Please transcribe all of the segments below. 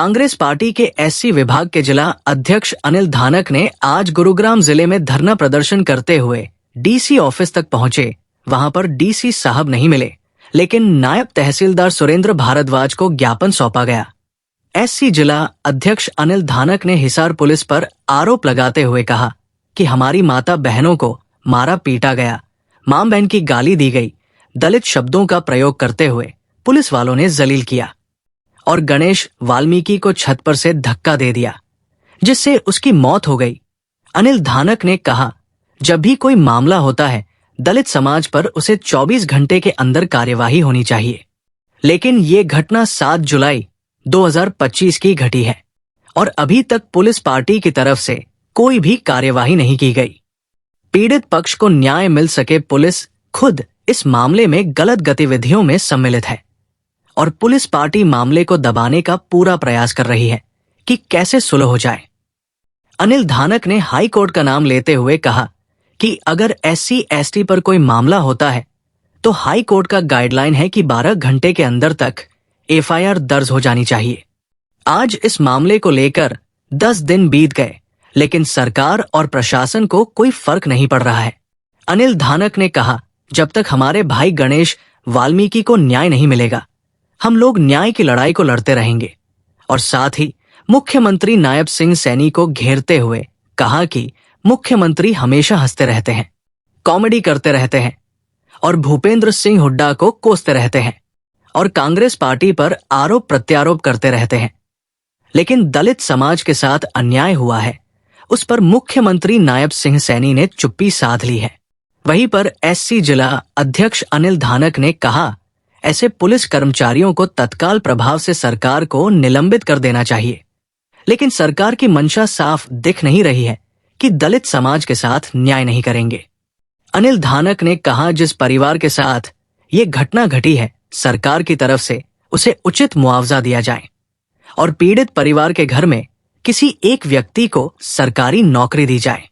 Congress party के SC विभाग के जिला अध्यक्ष अनिल धानक ने आज गुरुग्राम जिले में धरना प्रदर्शन करते हुए डीसी ऑफिस तक पहुंचे। वहां पर डीसी साहब नहीं मिले, लेकिन नायब तहसीलदार सुरेंद्र भारद्वाज को ज्ञापन सौंपा गया। एससी जिला अध्यक्ष अनिल धानक ने हिसार पुलिस पर आरोप लगाते हुए कहा कि हमारी माता बहनों को मारा पीटा गया, मां बहन की गाली दी गई, दलित शब्दों का प्रयोग करते हुए पुलिस वालों ने जलील किया और गणेश वाल्मीकि को छत पर से धक्का दे दिया, जिससे उसकी मौत हो गई। अनिल धानक ने कहा, जब भी कोई मामला होता है दलित समाज पर उसे 24 घंटे के अंदर कार्यवाही होनी चाहिए, लेकिन ये घटना 7 जुलाई 2025 की घटी है और अभी तक पुलिस पार्टी की तरफ से कोई भी कार्यवाही नहीं की गई। पीड़ित पक्ष को न्याय मिल सके, पुलिस खुद इस मामले में गलत गतिविधियों में सम्मिलित है और पुलिस पार्टी मामले को दबाने का पूरा प्रयास कर रही है कि कैसे सुलह हो जाए। अनिल धानक ने हाई कोर्ट का नाम लेते हुए कहा कि अगर एससी एसटी पर कोई मामला होता है तो हाई कोर्ट का गाइडलाइन है कि 12 घंटे के अंदर तक एफआईआर दर्ज हो जानी चाहिए। आज इस मामले को लेकर 10 दिन बीत गए, लेकिन सरकार और प्रशासन को कोई फर्क नहीं पड़ रहा है। अनिल धानक ने कहा, जब तक हमारे भाई गणेश वाल्मीकि को न्याय नहीं मिलेगा, हम लोग न्याय की लड़ाई को लड़ते रहेंगे। और साथ ही मुख्यमंत्री नायब सिंह सैनी को घेरते हुए कहा कि मुख्यमंत्री हमेशा हंसते रहते हैं, कॉमेडी करते रहते हैं और भूपेंद्र सिंह हुड्डा को कोसते रहते हैं और कांग्रेस पार्टी पर आरोप प्रत्यारोप करते रहते हैं, लेकिन दलित समाज के साथ अन्याय हुआ है उस पर मुख्यमंत्री नायब सिंह सैनी ने चुप्पी साध ली है। वहीं पर एससी जिला अध्यक्ष अनिल धानक ने कहा, ऐसे पुलिस कर्मचारियों को तत्काल प्रभाव से सरकार को निलंबित कर देना चाहिए, लेकिन सरकार की मंशा साफ दिख नहीं रही है कि दलित समाज के साथ न्याय नहीं करेंगे। अनिल धानक ने कहा, जिस परिवार के साथ ये घटना घटी है, सरकार की तरफ से उसे उचित मुआवजा दिया जाए और पीड़ित परिवार के घर में किसी एक व्यक्ति को सरकारी नौकरी दी जाए।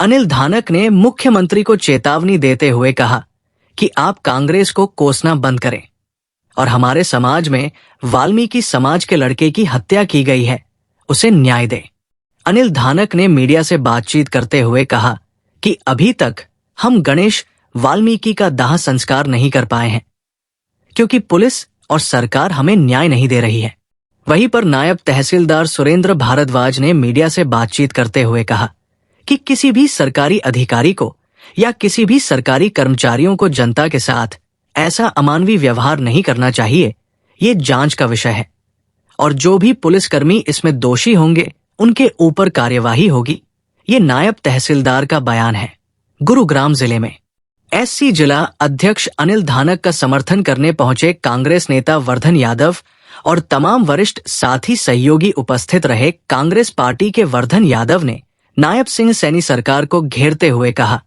अनिल धानक ने मुख्यमंत्री को चेतावनी देते हुए कहा कि आप कांग्रेस को कोसना बंद करें और हमारे समाज में वाल्मीकि समाज के लड़के की हत्या की गई है, उसे न्याय दें। अनिल धानक ने मीडिया से बातचीत करते हुए कहा कि अभी तक हम गणेश वाल्मीकि का दाह संस्कार नहीं कर पाए हैं क्योंकि पुलिस और सरकार हमें न्याय नहीं दे रही है। वहीं पर नायब तहसीलदार सुरेंद्र भारद्वाज ने मीडिया से बातचीत करते हुए कहा कि किसी भी सरकारी अधिकारी को या किसी भी सरकारी कर्मचारियों को जनता के साथ ऐसा अमानवीय व्यवहार नहीं करना चाहिए। ये जांच का विषय है और जो भी पुलिसकर्मी इसमें दोषी होंगे उनके ऊपर कार्यवाही होगी। ये नायब तहसीलदार का बयान है। गुरुग्राम जिले में एससी जिला अध्यक्ष अनिल धानक का समर्थन करने पहुंचे कांग्रेस नेता वर्धन यादव और तमाम वरिष्ठ साथी सहयोगी उपस्थित रहे। कांग्रेस पार्टी के वर्धन यादव ने नायब सिंह सैनी सरकार को घेरते हुए कहा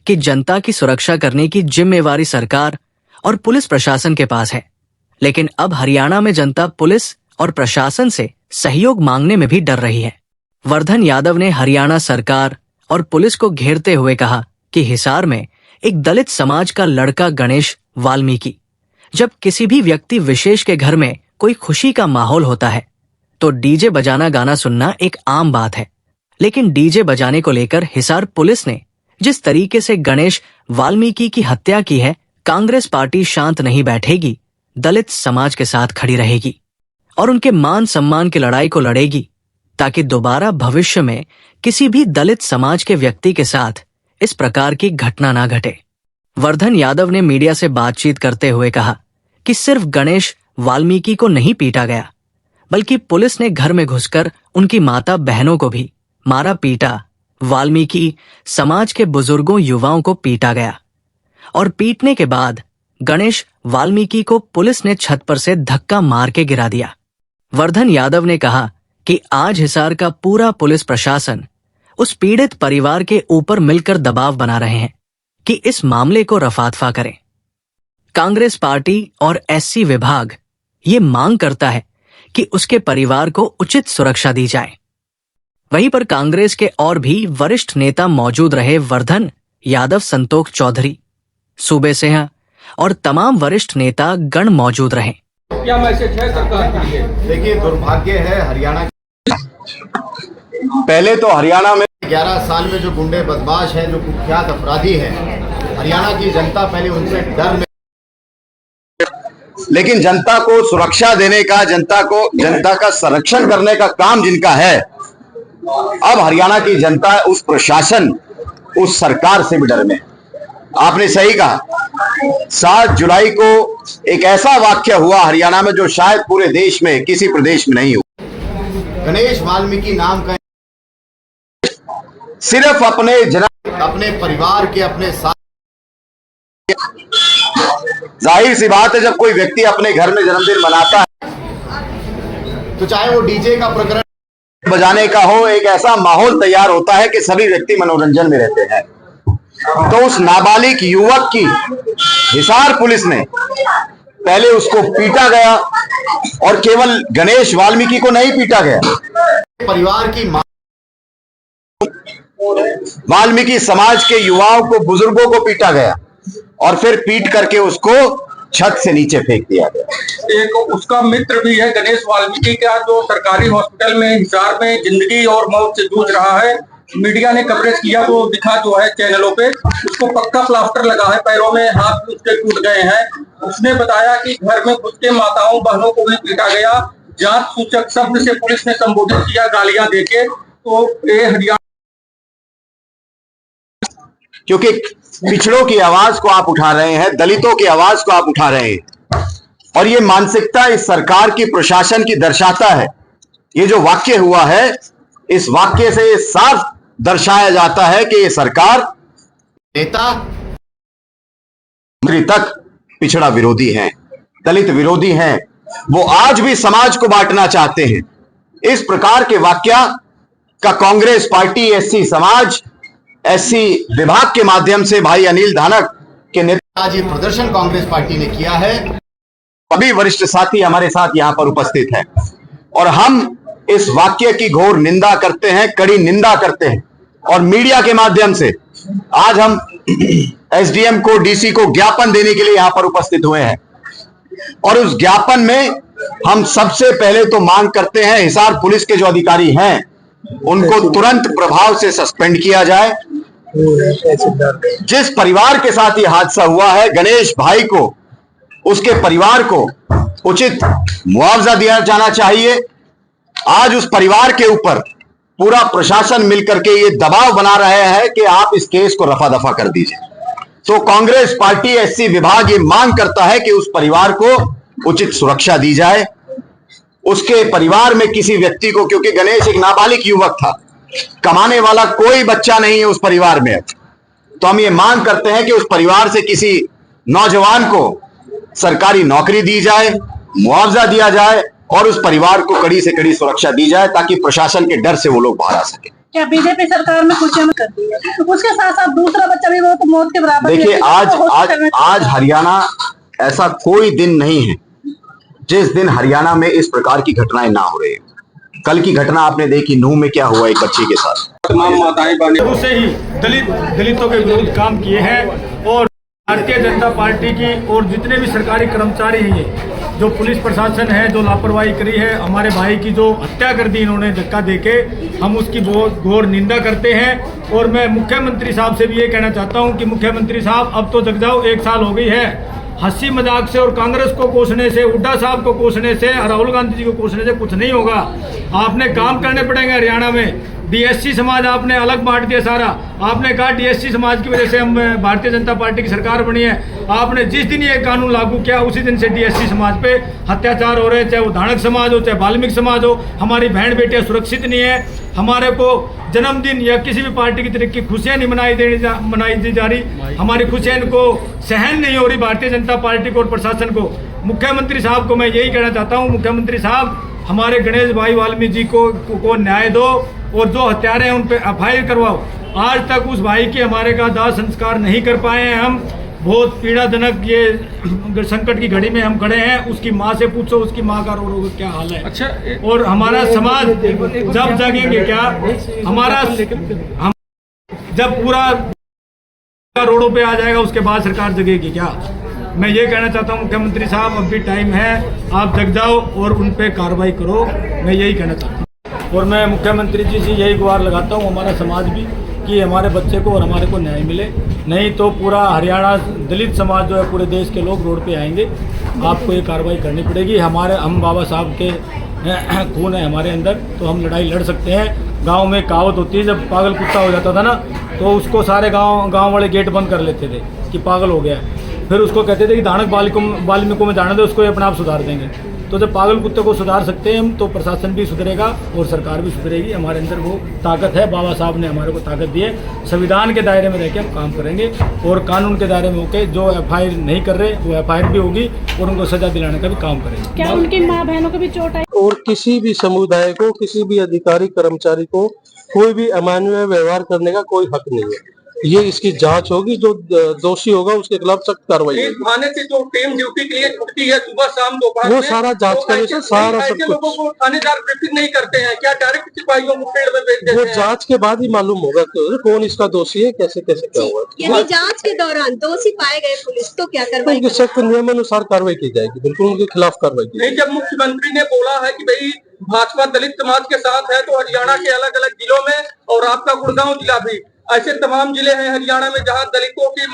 कि जनता की सुरक्षा करने की जिम्मेवारी सरकार और पुलिस प्रशासन के पास है, लेकिन अब हरियाणा में जनता पुलिस और प्रशासन से सहयोग मांगने में भी डर रही है। वर्धन यादव ने हरियाणा सरकार और पुलिस को घेरते हुए कहा कि हिसार में एक दलित समाज का लड़का गणेश वाल्मीकि, जब किसी भी व्यक्ति विशेष के घर में कोई खुशी का माहौल होता है तो डीजे बजाना गाना सुनना एक आम बात है, लेकिन डीजे बजाने को लेकर हिसार पुलिस ने जिस तरीके से गणेश वाल्मीकि की हत्या की है, कांग्रेस पार्टी शांत नहीं बैठेगी, दलित समाज के साथ खड़ी रहेगी और उनके मान सम्मान की लड़ाई को लड़ेगी ताकि दोबारा भविष्य में किसी भी दलित समाज के व्यक्ति के साथ इस प्रकार की घटना ना घटे। वर्धन यादव ने मीडिया से बातचीत करते हुए कहा कि सिर्फ गणेश वाल्मीकि को नहीं पीटा गया, बल्कि पुलिस ने घर में घुसकर उनकी माता बहनों को भी मारा पीटा। वाल्मीकि समाज के बुजुर्गों युवाओं को पीटा गया और पीटने के बाद गणेश वाल्मीकि को पुलिस ने छत पर से धक्का मार के गिरा दिया। वर्धन यादव ने कहा कि आज हिसार का पूरा पुलिस प्रशासन उस पीड़ित परिवार के ऊपर मिलकर दबाव बना रहे हैं कि इस मामले को रफादफा करें। कांग्रेस पार्टी और एससी विभाग ये मांग करता है कि उसके परिवार को उचित सुरक्षा दी जाए। वहीं पर कांग्रेस के और भी वरिष्ठ नेता मौजूद रहे। वर्धन यादव, संतोष चौधरी, सूबे सिंह और तमाम वरिष्ठ नेता गण मौजूद रहे। क्या मैसेज है सरकार के लिए? देखिए, दुर्भाग्य है हरियाणा। पहले तो हरियाणा में 11 साल में जो गुंडे बदमाश हैं, जो कुख्यात अपराधी हैं, हरियाणा की जनता पहले उनसे डर में, लेकिन जनता को सुरक्षा देने का, जनता का संरक्षण करने का काम जिनका है, अब हरियाणा की जनता उस प्रशासन, उस सरकार से भी डर में। आपने सही कहा, 7 जुलाई को एक ऐसा वाक्य हुआ हरियाणा में जो शायद पूरे देश में किसी प्रदेश में नहीं हुआ। गणेश वाल्मीकि नाम का सिर्फ अपने परिवार के अपने साथ, जाहिर सी बात है, जब कोई व्यक्ति अपने घर में जन्मदिन मनाता है तो चाहे वो डीजे का प्रकरण बजाने का हो, एक ऐसा माहौल तैयार होता है कि सभी व्यक्ति मनोरंजन में रहते हैं। तो उस नाबालिग युवक की हिसार पुलिस ने पहले उसको पीटा गया, और केवल गणेश वाल्मीकि को नहीं पीटा गया, परिवार की वाल्मीकि समाज के युवाओं को, बुजुर्गों को पीटा गया, और फिर पीट करके उसको छत से नीचे फेंक दिया गया। एक उसका मित्र भी है गणेश वाल्मीकि का, जो सरकारी हॉस्पिटल में हिसार में जिंदगी और मौत से जूझ रहा है। मीडिया ने कवरेज किया तो दिखा जो है चैनलों पे, उसको पक्का प्लास्टर लगा है, पैरों में हाथ उसके टूट गए हैं। उसने बताया कि घर में घुस के माताओं बहनों को भी पीटा गया, जात सूचक शब्द से पुलिस ने संबोधित किया, गालियां देके। तो ये हरियाणा, क्योंकि पिछड़ों की आवाज को आप उठा रहे हैं, दलितों की आवाज को आप उठा रहे हैं, और ये मानसिकता इस सरकार की, प्रशासन की दर्शाता है। ये जो वाक्य हुआ है, इस वाक्य से साफ दर्शाया जाता है कि ये सरकार, नेता मंत्री तक पिछड़ा विरोधी हैं, दलित विरोधी हैं। वो आज भी समाज को बांटना चाहते हैं। इस प्रकार के वाक्य का कांग्रेस पार्टी, एससी समाज, एससी विभाग के माध्यम से भाई अनिल धानक के नेतृत्व आज ये प्रदर्शन कांग्रेस पार्टी ने किया है। सभी वरिष्ठ साथी हमारे साथ यहां पर उपस्थित हैं, और हम इस वाक्य की घोर निंदा करते हैं, कड़ी निंदा करते हैं। और मीडिया के माध्यम से आज हम एसडीएम को, डीसी को ज्ञापन देने के लिए यहां पर उपस्थित हुए हैं, और उस ज्ञापन में हम सबसे पहले तो मांग करते हैं, हिसार पुलिस के जो अधिकारी हैं उनको तुरंत प्रभाव से सस्पेंड किया जाए। जिस परिवार के साथ ये हादसा हुआ है, गणेश भाई को, उसके परिवार को उचित मुआवजा दिया जाना चाहिए। आज उस परिवार के ऊपर पूरा प्रशासन मिलकर के ये दबाव बना रहे हैं कि आप इस केस को रफा दफा कर दीजिए। तो कांग्रेस पार्टी, एससी विभाग ये मांग करता है कि उस परिवार को उचित सुरक्षा दी जाए। उसके परिवार में किसी व्यक्ति को, क्योंकि गणेश एक नाबालिग युवक था, कमाने वाला कोई बच्चा नहीं है उस परिवार में, तो हम ये मांग करते हैं कि उस परिवार से किसी नौजवान को सरकारी नौकरी दी जाए, मुआवजा दिया जाए, और उस परिवार को कड़ी से कड़ी सुरक्षा दी जाए, ताकि प्रशासन के डर से वो लोग बाहर आ सके। क्या बीजेपी सरकार ने कुछ कर दी है? उसके साथ साथ दूसरा बच्चा भी वो तो मौत के बराबर। देखिए, आज हरियाणा, ऐसा कोई दिन नहीं है जिस दिन हरियाणा में इस प्रकार की घटनाएं ना हो रही है। कल की घटना आपने देखी, नूह में क्या हुआ एक बच्ची के साथ। तमाम माताएं बहनें से ही दलितों के विरुद्ध काम किए हैं, और भारतीय जनता पार्टी की और जितने भी सरकारी कर्मचारी हैं, ये जो पुलिस प्रशासन है, जो लापरवाही करी है, हमारे भाई की जो हत्या कर दी इन्होंने धक्का देके, हम उसकी बहुत घोर निंदा करते हैं। और मैं मुख्यमंत्री साहब से भी ये कहना चाहता हूँ कि मुख्यमंत्री साहब, अब तो जग जाओ, 1 साल हो गई है। हंसी मजाक से और कांग्रेस को कोसने से, हुड्डा साहब को कोसने से, राहुल गांधी जी को कोसने से कुछ नहीं होगा। आपने काम करने पड़ेंगे हरियाणा में। डीएससी समाज आपने अलग बांट दिया सारा। आपने कहा डीएससी समाज की वजह से हम भारतीय जनता पार्टी की सरकार बनी है। आपने जिस दिन ये कानून लागू किया, उसी दिन से डीएससी समाज पे अत्याचार हो रहे हैं, चाहे वो धानक समाज हो, चाहे वाल्मीकि समाज हो। हमारी बहन बेटियां सुरक्षित नहीं है। हमारे को जन्मदिन या किसी भी पार्टी की तरह की खुशियां नहीं मनाई दी जा रही। हमारी खुशियां इनको सहन नहीं हो रही, भारतीय जनता पार्टी को और प्रशासन को। मुख्यमंत्री साहब को मैं यही कहना चाहता हूँ, मुख्यमंत्री साहब, हमारे गणेश भाई वाल्मीकि जी को न्याय दो, और जो हत्यारे हैं उन पे एफआईआर करवाओ। आज तक उस भाई के हमारे का दाह संस्कार नहीं कर पाए हैं हम। बहुत पीड़ाजनक ये संकट की घड़ी में हम खड़े हैं। उसकी माँ से पूछो, उसकी माँ का रो क्या हाल है। अच्छा, और हमारा समाज जब जगेंगे क्या, हम जब पूरा रोडों पे आ जाएगा, उसके बाद सरकार जगेगी क्या? मैं ये कहना चाहता हूँ मुख्यमंत्री साहब, अब भी टाइम है, आप जग जाओ और उन पे कार्रवाई करो। मैं यही कहना चाहता हूँ और मैं मुख्यमंत्री जी से यही गुहार लगाता हूँ, हमारा समाज भी, कि हमारे बच्चे को और हमारे को न्याय मिले, नहीं तो पूरा हरियाणा दलित समाज जो है पूरे देश के लोग रोड पे आएंगे। आपको ये कार्रवाई करनी पड़ेगी। हम बाबा साहब के खून है हमारे अंदर, तो हम लड़ाई लड़ सकते हैं। गांव में कहावत होती है, जब पागल कुत्ता हो जाता था ना, तो उसको सारे गांव वाले गेट बंद कर लेते थे कि पागल हो गया। फिर उसको कहते थे कि दानक बाल्मीकों में जाने दे, उसको अपने आप सुधार देंगे। तो जब पागल कुत्ते को सुधार सकते हैं हम, तो प्रशासन भी सुधरेगा और सरकार भी सुधरेगी। हमारे अंदर वो ताकत है, बाबा साहब ने हमारे को ताकत दी है। संविधान के दायरे में रहकर हम काम करेंगे और कानून के दायरे में होकर जो FIR नहीं कर रहे वो FIR भी होगी और उनको सजा दिलाने का भी काम करेंगे। क्या उनकी माँ बहनों को भी चोट आई? और किसी भी समुदाय को, किसी भी अधिकारी कर्मचारी को कोई भी अमानवीय व्यवहार करने का कोई हक नहीं है। ये इसकी जांच होगी, जो दोषी होगा उसके खिलाफ सख्त कार्रवाई होगी। थाने से जो टीम ड्यूटी के लिए छुट्टी है सुबह शाम दोपहर, वो सारा जांच करे से सारा सब कुछ। लोगों को थानेदार ब्रीफिंग नहीं करते हैं क्या? डायरेक्ट सिपाहियों को फील्ड में भेज देते वो हैं? जांच के बाद ही मालूम होगा कि कौन इसका दोषी है, कैसे कैसे क्या हुआ। यदि जांच के दौरान दोषी पाए गए पुलिस तो क्या कार्रवाई? उनके सख्त नियमानुसार कार्रवाई की जाएगी, बिल्कुल उनके खिलाफ कार्रवाई की नहीं, जब मुख्यमंत्री ने बोला है कि भाई भाजपा दलित समाज के साथ है, तो हरियाणा के अलग अलग जिलों में और आपका गुड़गांव जिला भी, ऐसे तमाम जिले हैं हरियाणा में जहां दलितों की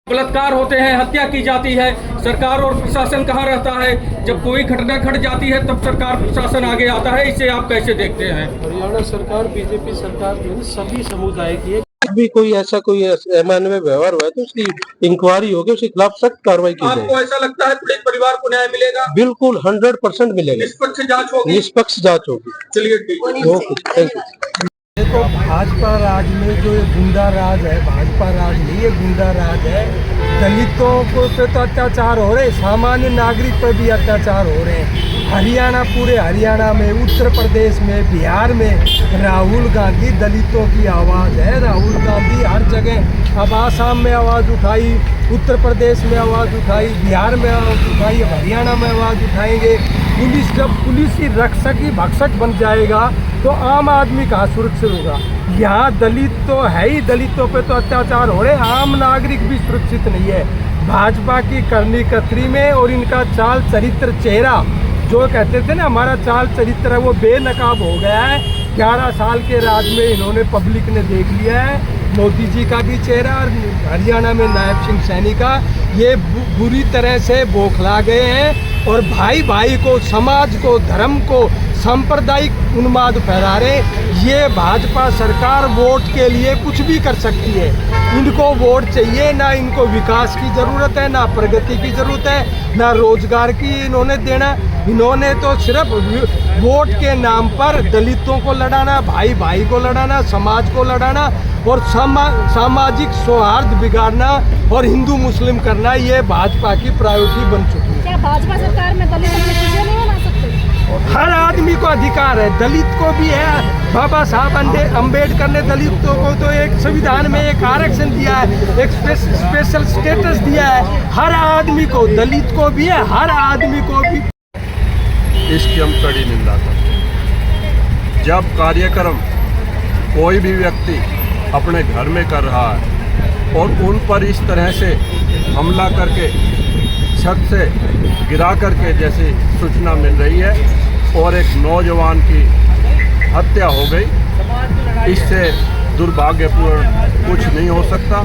बलात्कार होते हैं, हत्या की जाती है, सरकार और प्रशासन कहाँ रहता है? जब कोई घटना घट जाती है तब सरकार प्रशासन आगे आता है। इसे आप कैसे देखते हैं? हरियाणा सरकार, बीजेपी सरकार जो है सभी समुदाय की है। भी कोई ऐसा कोई अमानवीय व्यवहार हुआ है तो उसकी इंक्वायरी होगी, उसके खिलाफ सख्त कार्रवाई की जाएगी। आपको ऐसा लगता है पीड़ित परिवार को न्याय मिलेगा? बिल्कुल 100% मिलेगा। निष्पक्ष जांच होगी? निष्पक्ष जांच होगी। चलिए ठीक है, ओके, थैंक यू। देखो, भाजपा राज में जो ये गुंडा राज है, भाजपा राज नहीं, ये गुंडा राज है। दलितों को पे तो अत्याचार हो रहे, सामान्य नागरिक पर भी अत्याचार हो रहे हैं। हरियाणा, पूरे हरियाणा में, उत्तर प्रदेश में, बिहार में राहुल गांधी दलितों की आवाज़ है। राहुल गांधी हर जगह, अब आसाम में आवाज़ उठाई, उत्तर प्रदेश में आवाज़ उठाई, बिहार में आवाज़ उठाई, हरियाणा में आवाज़ उठाएंगे। पुलिस, जब पुलिस ही रक्षक ही भक्षक बन जाएगा तो आम आदमी कहाँ सुरक्षित होगा? यहाँ दलित तो है ही, दलितों पे तो अत्याचार हो रहे, आम नागरिक भी सुरक्षित नहीं है। भाजपा की करनी कतरी में और इनका चाल चरित्र, चेहरा जो कहते थे ना हमारा चाल चरित्र है, वो बेनकाब हो गया है। 11 साल के राज में इन्होंने, पब्लिक ने देख लिया है। मोदी जी का भी चेहरा और हरियाणा में नायब सिंह सैनी का, ये बुरी तरह से बौखला गए हैं और भाई भाई को, समाज को, धर्म को सांप्रदायिक उन्माद फैला रहे। ये भाजपा सरकार वोट के लिए कुछ भी कर सकती है। इनको वोट चाहिए, ना इनको विकास की ज़रूरत है, ना प्रगति की ज़रूरत है, ना रोजगार की इन्होंने देना। इन्होंने तो सिर्फ वोट के नाम पर दलितों को लड़ाना, भाई भाई को लड़ाना, समाज को लड़ाना और सामाजिक सौहार्द बिगाड़ना और हिंदू मुस्लिम करना, ये भाजपा की प्रायोरिटी बन चुकी है। क्या भाजपा सरकार में दलितों को चीजें नहीं बना सकते? हर आदमी को अधिकार है, दलित को भी है। बाबा साहब अम्बेडकर ने दलितों को तो एक संविधान में एक आरक्षण दिया है, एक स्पेशल स्टेटस दिया है। हर आदमी को, दलित को भी है, हर आदमी को भी। इसकी हम कड़ी निंदा करते हैं। जब कार्यक्रम कोई भी व्यक्ति अपने घर में कर रहा है और उन पर इस तरह से हमला करके, छत से गिरा करके जैसी सूचना मिल रही है और एक नौजवान की हत्या हो गई, इससे दुर्भाग्यपूर्ण कुछ नहीं हो सकता।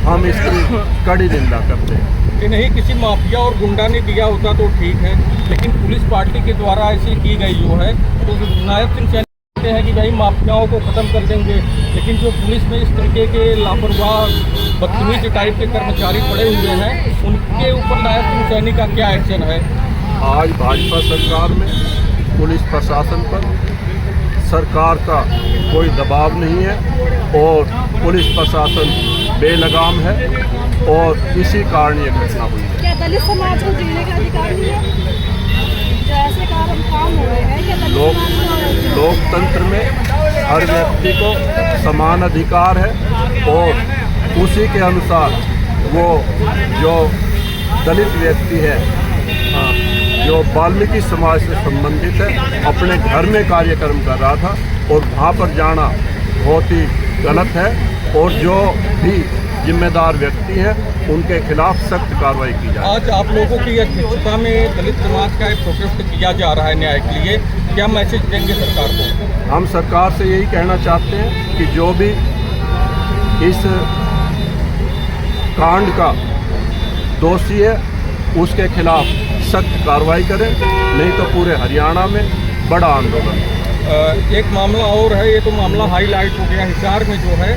हम इसकी कड़ी निंदा करते हैं। कि नहीं, किसी माफिया और गुंडा ने दिया होता तो ठीक है, लेकिन पुलिस पार्टी के द्वारा ऐसी की गई जो है, तो नायब सिंह सैनी कहते हैं कि भाई माफियाओं को ख़त्म कर देंगे, लेकिन जो पुलिस में इस तरीके के लापरवाह, बदतमीज टाइप के कर्मचारी पड़े हुए हैं, उनके ऊपर नायब सिंह सैनी का क्या एक्शन है? आज भाजपा सरकार में पुलिस प्रशासन पर सरकार का कोई दबाव नहीं है और पुलिस प्रशासन बेलगाम है और इसी कारण ये घटना हुई है। क्या दलित समाज को जीने का अधिकार नहीं है? जो ऐसे काम हो रहे हैं, क्या दलित समाज को? लोकतंत्र में हर व्यक्ति को समान अधिकार है और उसी के अनुसार वो जो दलित व्यक्ति है, जो वाल्मीकि समाज से संबंधित है, अपने घर में कार्यक्रम कर रहा था और वहाँ पर जाना बहुत ही गलत है। और जो भी जिम्मेदार व्यक्ति हैं उनके खिलाफ सख्त कार्रवाई की जाए। आज आप लोगों की अध्यक्षता में दलित समाज का एक प्रोटेस्ट किया जा रहा है न्याय के लिए, क्या मैसेज देंगे सरकार को? हम सरकार से यही कहना चाहते हैं कि जो भी इस कांड का दोषी है उसके खिलाफ सख्त कार्रवाई करें, नहीं तो पूरे हरियाणा में बड़ा आंदोलन। एक मामला और है, ये तो मामला हाईलाइट हो गया हिसार में जो है,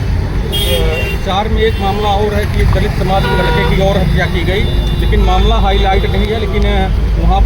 हिसार में एक मामला और है कि दलित समाज के लड़के की और हत्या की गई, लेकिन मामला हाईलाइट नहीं है, लेकिन वहाँ